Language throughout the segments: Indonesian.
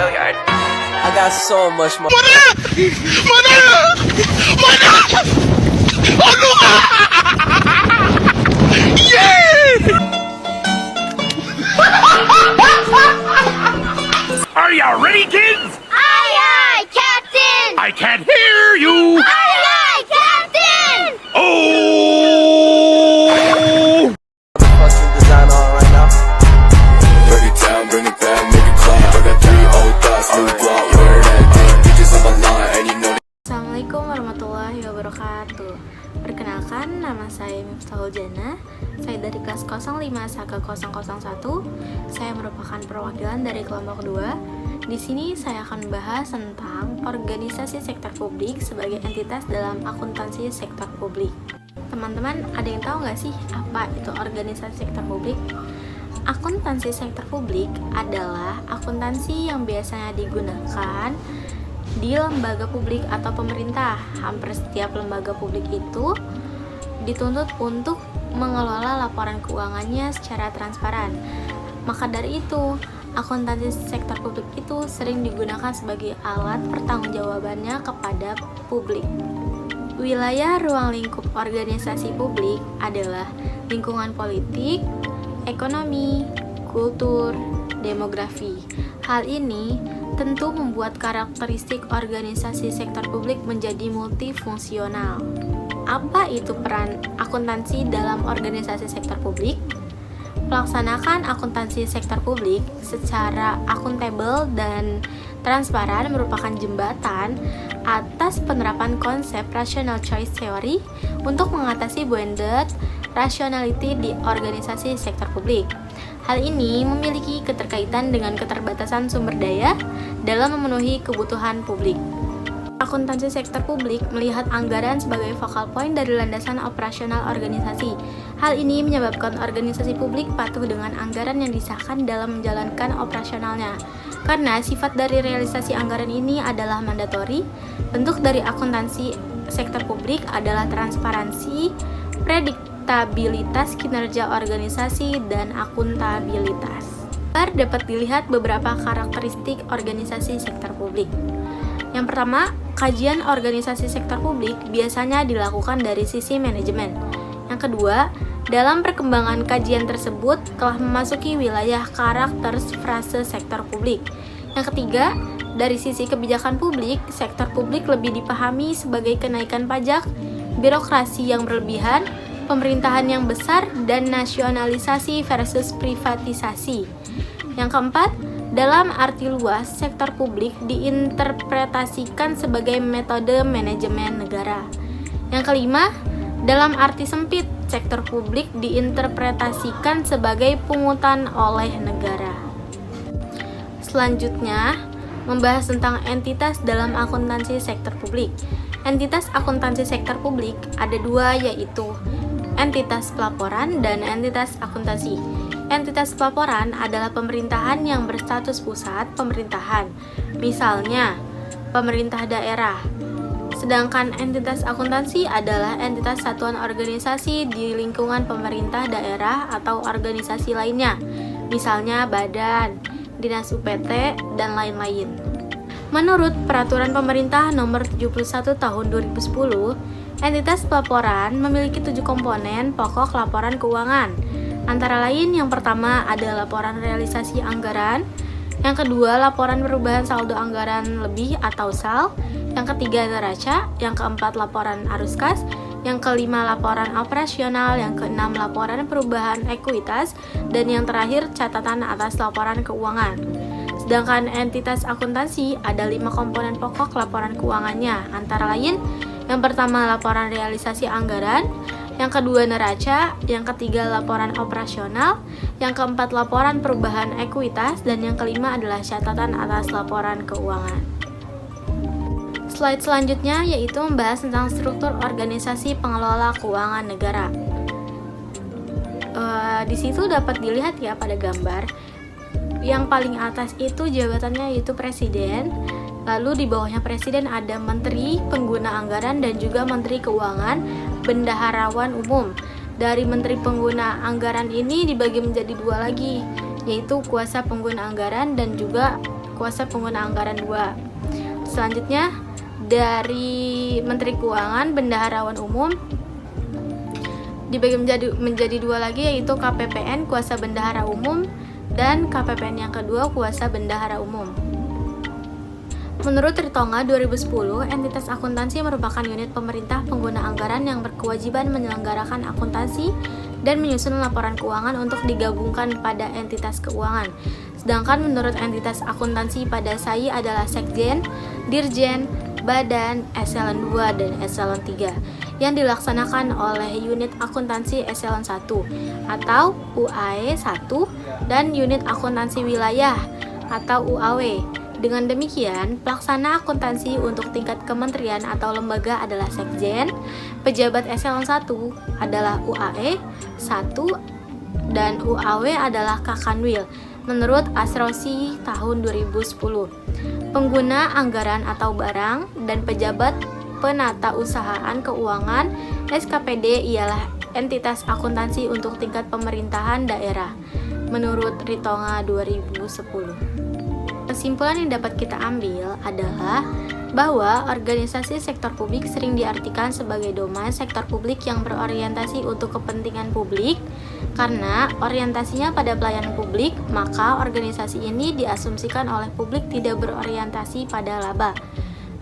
I got so much more. Are you ready, kids? Aye, aye, Captain! I can't hear you. Aye, aye, Captain! Oh! Fucking design on right now. Break it down, bring it back, make it clap. I got 3 old thoughts, new block, where that thing. Bitches on my line, and you know Assalamualaikum warahmatullahi wabarakatuh. Perkenalkan, nama saya Miftahul Jannah. Saya dari kelas 05 Saka 001. Saya merupakan perwakilan dari kelompok 2. Di sini saya akan membahas tentang organisasi sektor publik sebagai entitas dalam akuntansi sektor publik. Teman-teman, ada yang tahu nggak sih apa itu organisasi sektor publik? Akuntansi sektor publik adalah akuntansi yang biasanya digunakan di lembaga publik atau pemerintah. Hampir setiap lembaga publik itu dituntut untuk mengelola laporan keuangannya secara transparan. Maka dari itu, akuntansi sektor publik itu sering digunakan sebagai alat pertanggungjawabannya kepada publik. Wilayah ruang lingkup organisasi publik adalah lingkungan politik, ekonomi, kultur, demografi. Hal ini tentu membuat karakteristik organisasi sektor publik menjadi multifungsional. Apa itu peran akuntansi dalam organisasi sektor publik? Melaksanakan akuntansi sektor publik secara akuntabel dan transparan merupakan jembatan atas penerapan konsep rational choice theory untuk mengatasi blended rationality di organisasi sektor publik. Hal ini memiliki keterkaitan dengan keterbatasan sumber daya dalam memenuhi kebutuhan publik. Akuntansi sektor publik melihat anggaran sebagai focal point dari landasan operasional organisasi. Hal ini menyebabkan organisasi publik patuh dengan anggaran yang disahkan dalam menjalankan operasionalnya. Karena sifat dari realisasi anggaran ini adalah mandatori, bentuk dari akuntansi sektor publik adalah transparansi, prediktabilitas kinerja organisasi, dan akuntabilitas. Dapat dilihat beberapa karakteristik organisasi sektor publik. Yang pertama, kajian organisasi sektor publik biasanya dilakukan dari sisi manajemen. Yang kedua, dalam perkembangan kajian tersebut telah memasuki wilayah karakter frase sektor publik. Yang ketiga, dari sisi kebijakan publik, sektor publik lebih dipahami sebagai kenaikan pajak, birokrasi yang berlebihan, pemerintahan yang besar, dan nasionalisasi versus privatisasi. Yang keempat, dalam arti luas, sektor publik diinterpretasikan sebagai metode manajemen negara. Yang kelima, dalam arti sempit, sektor publik diinterpretasikan sebagai pungutan oleh negara. Selanjutnya, membahas tentang entitas dalam akuntansi sektor publik. Entitas akuntansi sektor publik ada dua, yaitu entitas pelaporan dan entitas akuntansi. Entitas pelaporan adalah pemerintahan yang berstatus pusat pemerintahan, misalnya pemerintah daerah. Sedangkan entitas akuntansi adalah entitas satuan organisasi di lingkungan pemerintah daerah atau organisasi lainnya, misalnya badan, dinas UPT, dan lain-lain. Menurut Peraturan Pemerintah Nomor 71 Tahun 2010, entitas pelaporan memiliki 7 komponen pokok laporan keuangan. Antara lain, yang pertama ada laporan realisasi anggaran, yang kedua laporan perubahan saldo anggaran lebih atau SAL, yang ketiga neraca, yang keempat laporan arus kas, yang kelima laporan operasional, yang keenam laporan perubahan ekuitas, dan yang terakhir catatan atas laporan keuangan. Sedangkan entitas akuntansi ada 5 komponen pokok laporan keuangannya, antara lain yang pertama laporan realisasi anggaran, yang kedua neraca, yang ketiga laporan operasional, yang keempat laporan perubahan ekuitas, dan yang kelima adalah catatan atas laporan keuangan. Slide selanjutnya yaitu membahas tentang struktur organisasi pengelola keuangan negara. Di situ dapat dilihat ya pada gambar, yang paling atas itu jabatannya yaitu presiden. Lalu di bawahnya presiden ada menteri, pengguna anggaran, dan juga menteri keuangan, bendaharawan umum. Dari menteri pengguna anggaran ini dibagi menjadi 2 lagi, yaitu kuasa pengguna anggaran dan juga kuasa pengguna anggaran 2. Selanjutnya dari Menteri Keuangan, Bendaharawan Umum dibagi menjadi 2 lagi, yaitu KPPN kuasa bendahara umum dan KPPN yang kedua kuasa bendahara umum. Menurut Ritonga 2010, entitas akuntansi merupakan unit pemerintah pengguna anggaran yang berkewajiban menyelenggarakan akuntansi dan menyusun laporan keuangan untuk digabungkan pada entitas keuangan. Sedangkan menurut entitas akuntansi pada SAI adalah Sekjen, Dirjen, Badan, Eselon 2, dan Eselon 3 yang dilaksanakan oleh unit akuntansi Eselon 1 atau UAE 1 dan unit akuntansi wilayah atau UAW. Dengan demikian, pelaksana akuntansi untuk tingkat kementerian atau lembaga adalah Sekjen, pejabat Eselon 1 adalah UAE 1 dan UAW adalah Kakanwil menurut Asrosi tahun 2010. Pengguna anggaran atau barang dan pejabat penata usahaan keuangan SKPD ialah entitas akuntansi untuk tingkat pemerintahan daerah menurut Ritonga 2010. Kesimpulan yang dapat kita ambil adalah bahwa organisasi sektor publik sering diartikan sebagai domain sektor publik yang berorientasi untuk kepentingan publik. Karena orientasinya pada pelayanan publik, maka organisasi ini diasumsikan oleh publik tidak berorientasi pada laba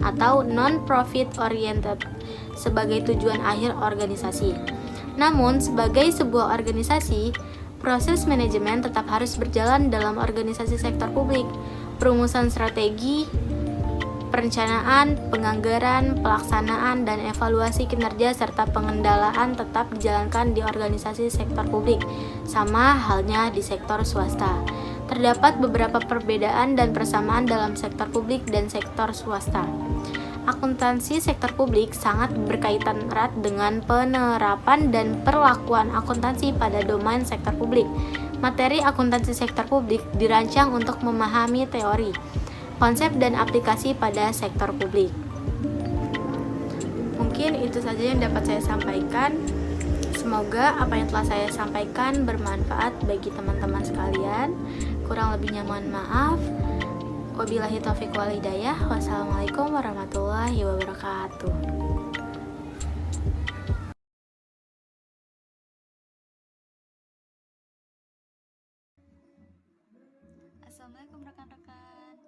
atau non-profit oriented sebagai tujuan akhir organisasi. Namun, sebagai sebuah organisasi, proses manajemen tetap harus berjalan dalam organisasi sektor publik. Perumusan strategi, perencanaan, penganggaran, pelaksanaan, dan evaluasi kinerja serta pengendalaan tetap dijalankan di organisasi sektor publik, sama halnya di sektor swasta. Terdapat beberapa perbedaan dan persamaan dalam sektor publik dan sektor swasta. Akuntansi sektor publik sangat berkaitan erat dengan penerapan dan perlakuan akuntansi pada domain sektor publik. Materi akuntansi sektor publik dirancang untuk memahami teori, konsep, dan aplikasi pada sektor publik. Mungkin itu saja yang dapat saya sampaikan. Semoga apa yang telah saya sampaikan bermanfaat bagi teman-teman sekalian. Kurang lebihnya mohon maaf. Wabillahi taufiq wal hidayah. Wassalamualaikum warahmatullahi wabarakatuh. Assalamualaikum rekan-rekan.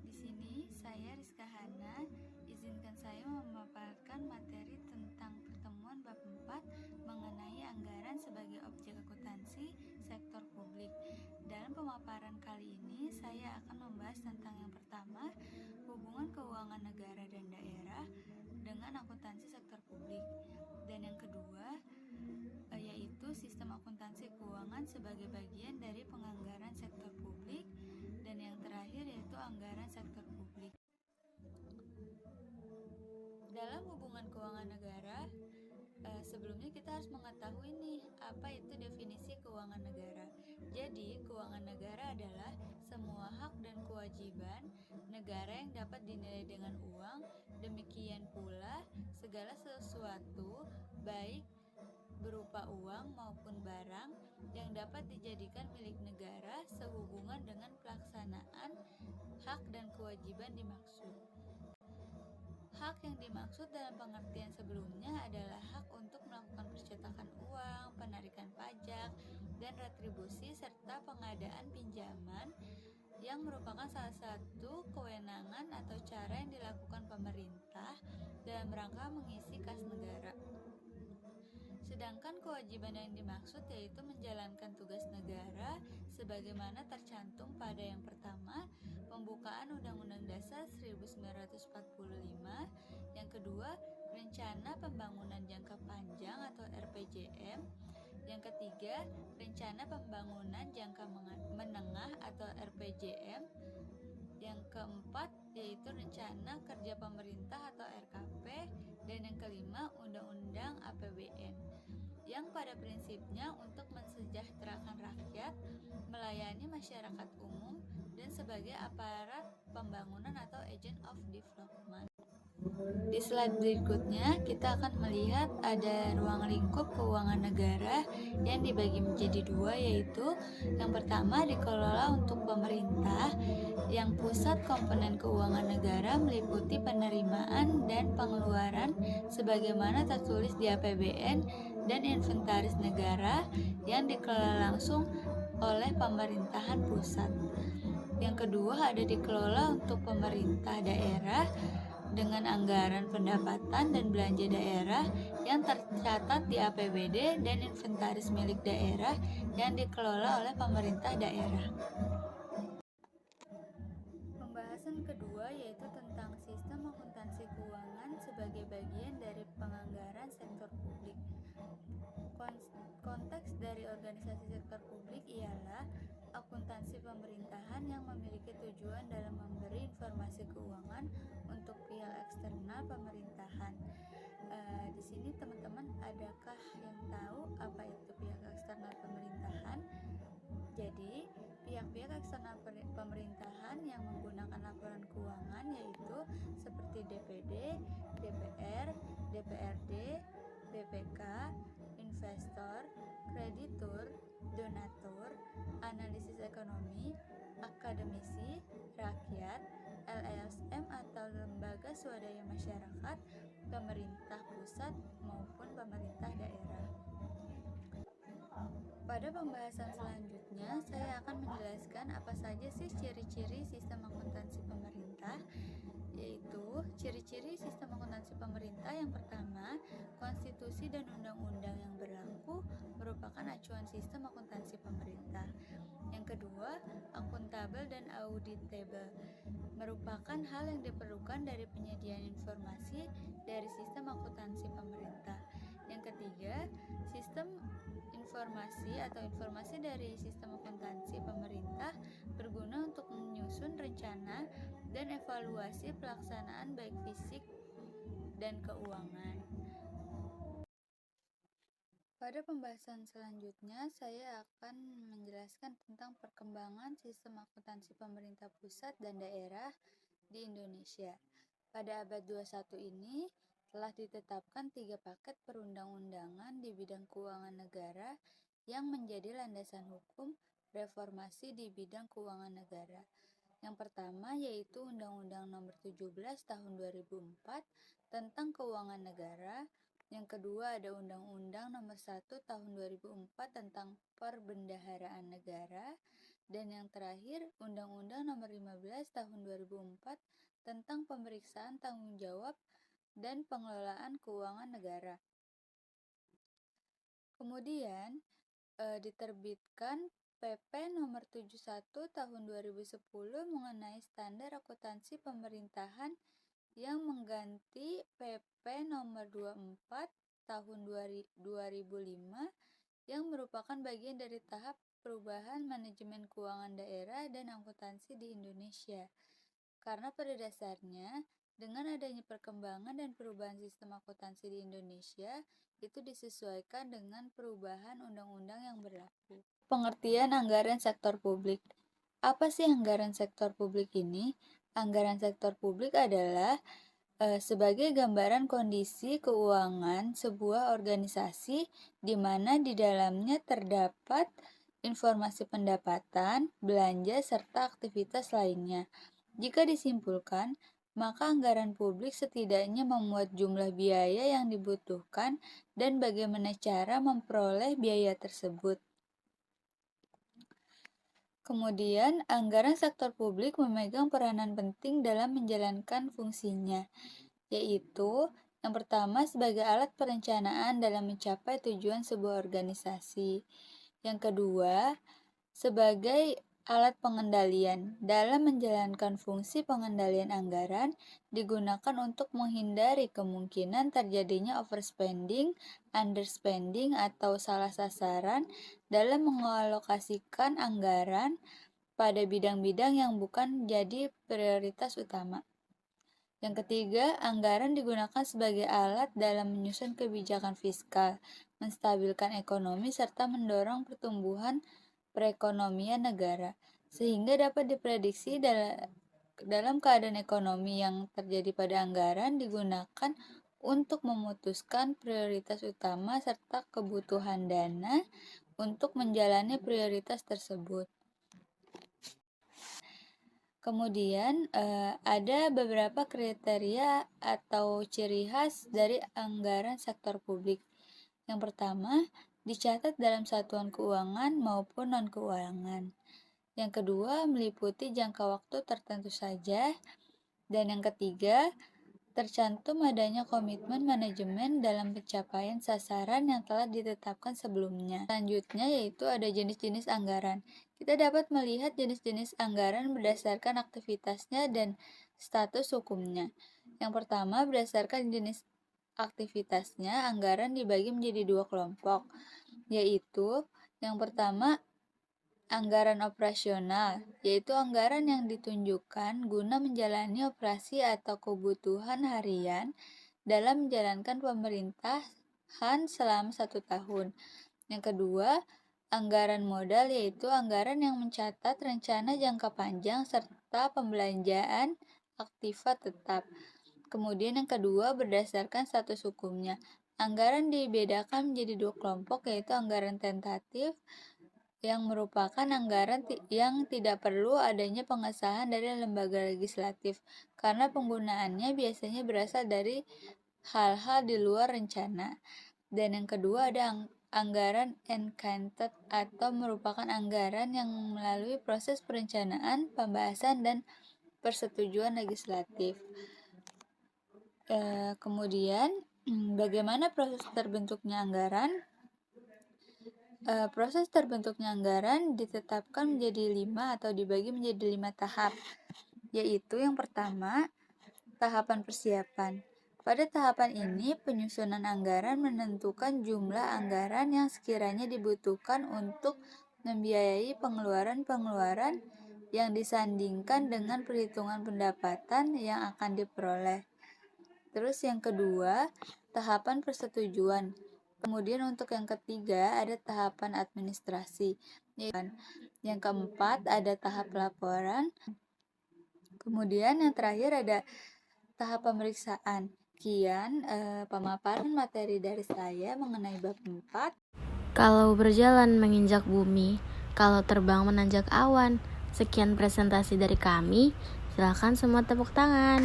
Di sini saya Rizka Hana. Izinkan saya memaparkan materi tentang pertemuan bab 4 mengenai anggaran sebagai objek akuntansi sektor publik. Dalam pemaparan kali ini saya akan membahas tentang yang pertama, hubungan keuangan negara dan daerah dengan akuntansi sektor publik. Dan yang kedua, yaitu sistem akuntansi keuangan sebagai bagian dari penganggaran sektor publik. Dan yang terakhir yaitu anggaran sektor publik. Dalam hubungan keuangan negara, sebelumnya kita harus mengetahui nih apa itu definisi keuangan negara. Jadi, keuangan negara adalah semua hak dan kewajiban negara yang dapat dinilai dengan uang. Demikian pula segala sesuatu baik berupa uang maupun barang yang dapat dijadikan milik negara sehubungan dengan pelaksanaan hak dan kewajiban dimaksud. Hak yang dimaksud dalam pengertian sebelumnya adalah hak untuk melakukan percetakan uang, penarikan pajak, dan retribusi serta pengadaan pinjaman yang merupakan salah satu kewenangan atau cara yang dilakukan pemerintah dalam rangka mengisi kas negara. Sedangkan kewajiban yang dimaksud yaitu menjalankan tugas negara sebagaimana tercantum pada yang pertama, pembukaan Undang-Undang Dasar 1945, yang kedua, Rencana Pembangunan Jangka Panjang atau RPJM, yang ketiga, Rencana Pembangunan Jangka Menengah atau RPJM, yang keempat yaitu Rencana Kerja Pemerintah atau RKP, dan yang kelima Undang-Undang APBN, yang pada prinsipnya untuk mensejahterakan rakyat, melayani masyarakat umum, dan sebagai aparat pembangunan atau agent of development. Di slide berikutnya, kita akan melihat ada ruang lingkup keuangan negara yang dibagi menjadi dua, yaitu yang pertama dikelola untuk pemerintah, yang pusat komponen keuangan negara meliputi penerimaan dan pengeluaran sebagaimana tertulis di APBN dan inventaris negara yang dikelola langsung oleh pemerintahan pusat. Yang kedua ada dikelola untuk pemerintah daerah dengan anggaran pendapatan dan belanja daerah yang tercatat di APBD dan inventaris milik daerah yang dikelola oleh pemerintah daerah. Pembahasan kedua yaitu tentang sistem akuntansi keuangan sebagai bagian dari penganggaran sektor publik. Konteks dari organisasi sektor publik ialah akuntansi pemerintahan yang memiliki tujuan dalam memberi informasi keuangan untuk pihak eksternal pemerintahan. Di sini teman-teman adakah yang tahu apa itu pihak eksternal pemerintahan? Jadi, pihak-pihak eksternal pemerintahan yang menggunakan laporan keuangan yaitu seperti DPD, DPR, DPRD, BPK, investor, kreditur, donatur, analisis ekonomi, akademisi, rakyat, LSM atau lembaga swadaya masyarakat, pemerintah pusat maupun pemerintah daerah. Pada pembahasan selanjutnya, saya akan menjelaskan apa saja sih ciri-ciri sistem akuntansi pemerintah, yaitu ciri-ciri sistem akuntansi pemerintah. Yang pertama, konstitusi dan undang-undang yang berlaku merupakan acuan sistem akuntansi pemerintah. Yang kedua, akuntabel dan auditable merupakan hal yang diperlukan dari penyediaan informasi dari sistem akuntansi pemerintah. Yang ketiga, sistem informasi atau informasi dari sistem akuntansi pemerintah berguna untuk menyusun rencana dan evaluasi pelaksanaan baik fisik dan keuangan. Pada pembahasan selanjutnya, saya akan menjelaskan tentang perkembangan sistem akuntansi pemerintah pusat dan daerah di Indonesia. Pada abad 21 ini, telah ditetapkan 3 paket perundang-undangan di bidang keuangan negara yang menjadi landasan hukum reformasi di bidang keuangan negara. Yang pertama yaitu Undang-Undang Nomor 17 Tahun 2004 tentang Keuangan Negara. Yang kedua ada Undang-Undang Nomor 1 Tahun 2004 tentang Perbendaharaan Negara. Dan yang terakhir Undang-Undang Nomor 15 Tahun 2004 tentang Pemeriksaan Tanggung Jawab dan pengelolaan keuangan negara. Kemudian diterbitkan PP nomor 71 tahun 2010 mengenai standar akuntansi pemerintahan yang mengganti PP nomor 24 tahun 2005 yang merupakan bagian dari tahap perubahan manajemen keuangan daerah dan akuntansi di Indonesia. Karena pada dasarnya dengan adanya perkembangan dan perubahan sistem akuntansi di Indonesia, itu disesuaikan dengan perubahan undang-undang yang berlaku. Pengertian anggaran sektor publik. Apa sih anggaran sektor publik ini? Anggaran sektor publik adalah sebagai gambaran kondisi keuangan sebuah organisasi di mana di dalamnya terdapat informasi pendapatan, belanja, serta aktivitas lainnya. Jika disimpulkan, maka anggaran publik setidaknya memuat jumlah biaya yang dibutuhkan dan bagaimana cara memperoleh biaya tersebut. Kemudian, anggaran sektor publik memegang peranan penting dalam menjalankan fungsinya, yaitu yang pertama sebagai alat perencanaan dalam mencapai tujuan sebuah organisasi. Yang kedua, sebagai alat pengendalian. Dalam menjalankan fungsi pengendalian anggaran digunakan untuk menghindari kemungkinan terjadinya overspending, underspending, atau salah sasaran dalam mengalokasikan anggaran pada bidang-bidang yang bukan jadi prioritas utama. Yang ketiga, anggaran digunakan sebagai alat dalam menyusun kebijakan fiskal, menstabilkan ekonomi, serta mendorong pertumbuhan perekonomian negara, sehingga dapat diprediksi dalam keadaan ekonomi yang terjadi pada anggaran digunakan untuk memutuskan prioritas utama serta kebutuhan dana untuk menjalani prioritas tersebut. Kemudian ada beberapa kriteria atau ciri khas dari anggaran sektor publik. Yang pertama, dicatat dalam satuan keuangan maupun non-keuangan. Yang kedua, meliputi jangka waktu tertentu saja. Dan yang ketiga, tercantum adanya komitmen manajemen dalam pencapaian sasaran yang telah ditetapkan sebelumnya. Selanjutnya yaitu ada jenis-jenis anggaran. Kita dapat melihat jenis-jenis anggaran berdasarkan aktivitasnya dan status hukumnya. Yang pertama, berdasarkan jenis aktivitasnya, anggaran dibagi menjadi dua kelompok, yaitu yang pertama, anggaran operasional, yaitu anggaran yang ditunjukkan guna menjalani operasi atau kebutuhan harian dalam menjalankan pemerintahan selama 1 tahun. Yang kedua, anggaran modal, yaitu anggaran yang mencatat rencana jangka panjang serta pembelanjaan aktiva tetap. Kemudian yang kedua, berdasarkan status hukumnya. Anggaran dibedakan menjadi dua kelompok, yaitu anggaran tentatif yang merupakan anggaran yang tidak perlu adanya pengesahan dari lembaga legislatif karena penggunaannya biasanya berasal dari hal-hal di luar rencana. Dan yang kedua ada anggaran encanted atau merupakan anggaran yang melalui proses perencanaan, pembahasan, dan persetujuan legislatif. Kemudian bagaimana proses terbentuknya anggaran? Proses terbentuknya anggaran ditetapkan menjadi 5 atau dibagi menjadi 5 tahap, yaitu yang pertama, tahapan persiapan. Pada tahapan ini, penyusunan anggaran menentukan jumlah anggaran yang sekiranya dibutuhkan untuk membiayai pengeluaran-pengeluaran yang disandingkan dengan perhitungan pendapatan yang akan diperoleh. Terus yang kedua, tahapan persetujuan. Kemudian untuk yang ketiga ada tahapan administrasi. Yang keempat ada tahap laporan. Kemudian yang terakhir ada tahap pemeriksaan. Sekian pemaparan materi dari saya mengenai bab 4. Kalau berjalan menginjak bumi, kalau terbang menanjak awan. Sekian presentasi dari kami. Silakan semua tepuk tangan.